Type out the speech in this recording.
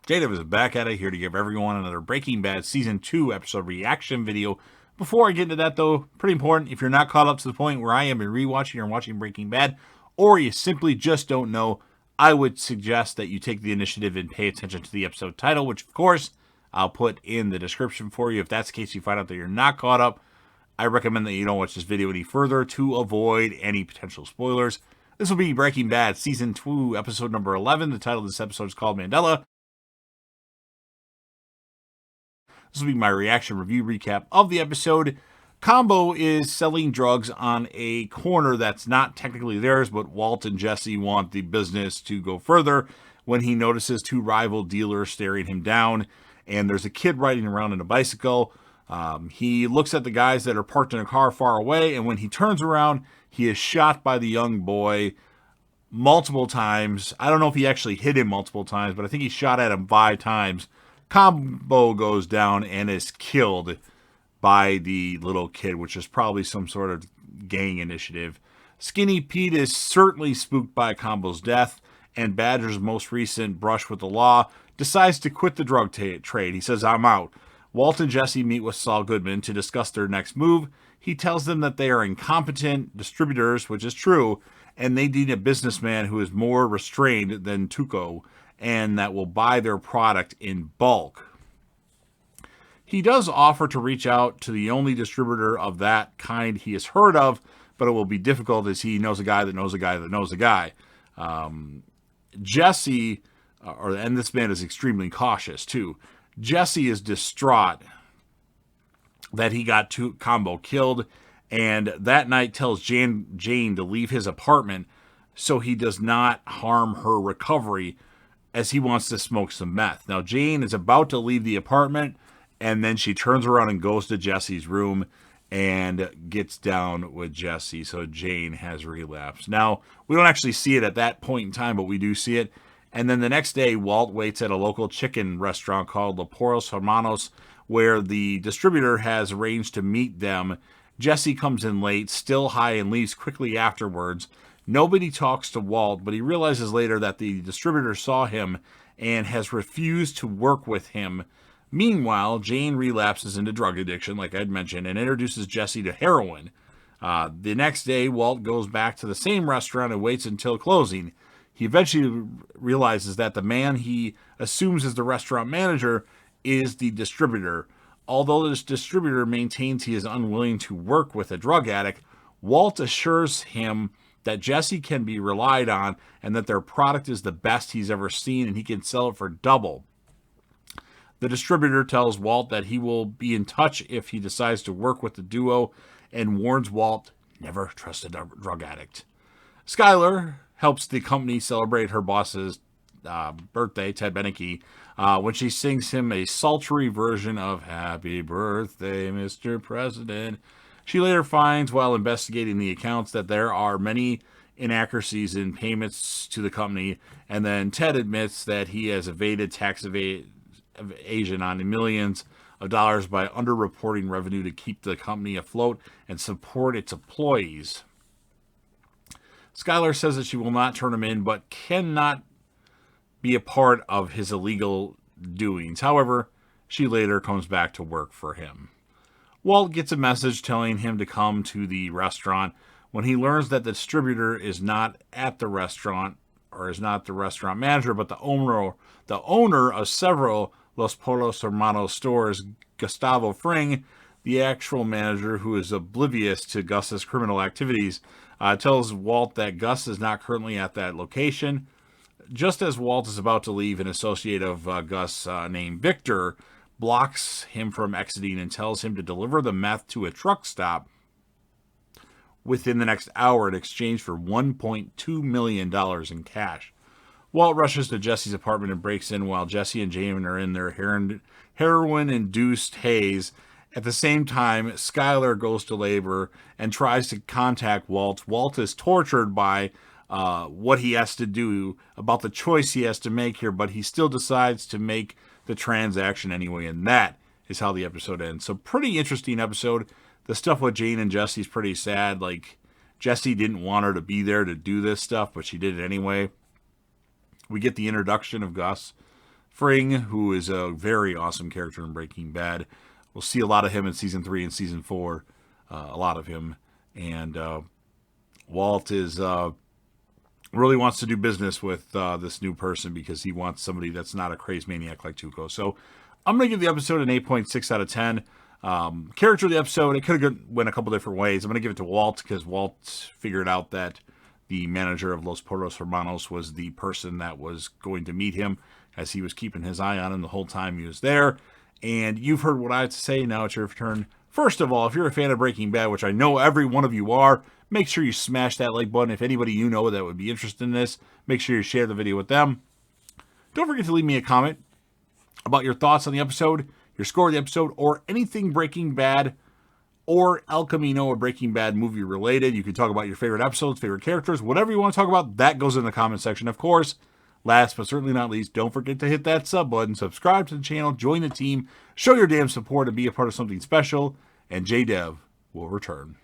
Jada is back at it, here to give everyone another Breaking Bad Season 2 episode reaction video. Before I get into that, though, pretty important, if you're not caught up to the point where I am in rewatching or watching Breaking Bad, or you simply just don't know, I would suggest that you take the initiative and pay attention to the episode title, which, of course, I'll put in the description for you. If that's the case, you find out that you're not caught up, I recommend that you don't watch this video any further to avoid any potential spoilers. This will be Breaking Bad Season 2, episode number 11. The title of this episode is called Mandala. This will be my reaction review recap of the episode. Combo is selling drugs on a corner that's not technically theirs, but Walt and Jesse want the business to go further when he notices two rival dealers staring him down, and there's a kid riding around on a bicycle. He looks at the guys that are parked in a car far away, and when he turns around, he is shot by the young boy multiple times. I don't know if he actually hit him multiple times, but I think he shot at him 5 times. Combo goes down and is killed by the little kid, which is probably some sort of gang initiative. Skinny Pete is certainly spooked by Combo's death, and Badger's most recent brush with the law decides to quit the drug trade. He says, "I'm out." Walt and Jesse meet with Saul Goodman to discuss their next move. He tells them that they are incompetent distributors, which is true, and they need a businessman who is more restrained than Tuco and that will buy their product in bulk. He does offer to reach out to the only distributor of that kind he has heard of, but it will be difficult as he knows a guy that knows a guy that knows a guy. Jesse, and this man is extremely cautious too. Jesse is distraught that he got Combo killed, and that night tells Jane to leave his apartment so he does not harm her recovery, as he wants to smoke some meth. Now, Jane is about to leave the apartment, and then she turns around and goes to Jesse's room and gets down with Jesse. So Jane has relapsed. Now, we don't actually see it at that point in time, but we do see it. And then the next day, Walt waits at a local chicken restaurant called La Porros Hermanos, where the distributor has arranged to meet them. Jesse comes in late, still high, and leaves quickly afterwards. Nobody talks to Walt, but he realizes later that the distributor saw him and has refused to work with him. Meanwhile, Jane relapses into drug addiction, like I'd mentioned, and introduces Jesse to heroin. The next day, Walt goes back to the same restaurant and waits until closing. He eventually realizes that the man he assumes is the restaurant manager is the distributor. Although this distributor maintains he is unwilling to work with a drug addict, Walt assures him that Jesse can be relied on and that their product is the best he's ever seen and he can sell it for double. The distributor tells Walt that he will be in touch if he decides to work with the duo and warns Walt, never trust a drug addict. Skylar helps the company celebrate her boss's birthday, Ted Beneke, when she sings him a sultry version of "Happy Birthday, Mr. President." She later finds, while investigating the accounts, that there are many inaccuracies in payments to the company, and then Ted admits that he has evaded tax evasion on millions of dollars by underreporting revenue to keep the company afloat and support its employees. Skylar says that she will not turn him in, but cannot be a part of his illegal doings. However, she later comes back to work for him. Walt gets a message telling him to come to the restaurant. When he learns that the distributor is not at the restaurant, or is not the restaurant manager, but the owner of several Los Porros Hermanos stores, Gustavo Fring, the actual manager who is oblivious to Gus's criminal activities, tells Walt that Gus is not currently at that location. Just as Walt is about to leave, an associate of Gus named Victor blocks him from exiting and tells him to deliver the meth to a truck stop within the next hour in exchange for $1.2 million in cash. Walt rushes to Jesse's apartment and breaks in while Jesse and Jamin are in their heroin-induced haze. At the same time, Skylar goes to labor and tries to contact Walt. Walt is tortured by what he has to do, about the choice he has to make here, but he still decides to make the transaction anyway, and that is how the episode ends. So pretty interesting episode. The stuff with Jane and Jesse is pretty sad. Like, Jesse didn't want her to be there to do this stuff, but she did it anyway. We get the introduction of Gus Fring, who is a very awesome character in Breaking Bad. We'll see a lot of him in season 3 and season 4, a lot of him. And Walt is really wants to do business with this new person because he wants somebody that's not a crazed maniac like Tuco. So I'm going to give the episode an 8.6 out of 10. Character of the episode, it could have went a couple different ways. I'm going to give it to Walt because Walt figured out that the manager of Los Portos Hermanos was the person that was going to meet him, as he was keeping his eye on him the whole time he was there. And you've heard what I have to say. Now it's your turn. First of all, if you're a fan of Breaking Bad, which I know every one of you are, make sure you smash that like button. If anybody you know that would be interested in this, make sure you share the video with them. Don't forget to leave me a comment about your thoughts on the episode, your score of the episode, or anything Breaking Bad or El Camino or Breaking Bad movie related. You can talk about your favorite episodes, favorite characters, whatever you want to talk about, that goes in the comment section, of course. Last but certainly not least, don't forget to hit that sub button, subscribe to the channel, join the team, show your damn support, and be a part of something special. And JDev will return.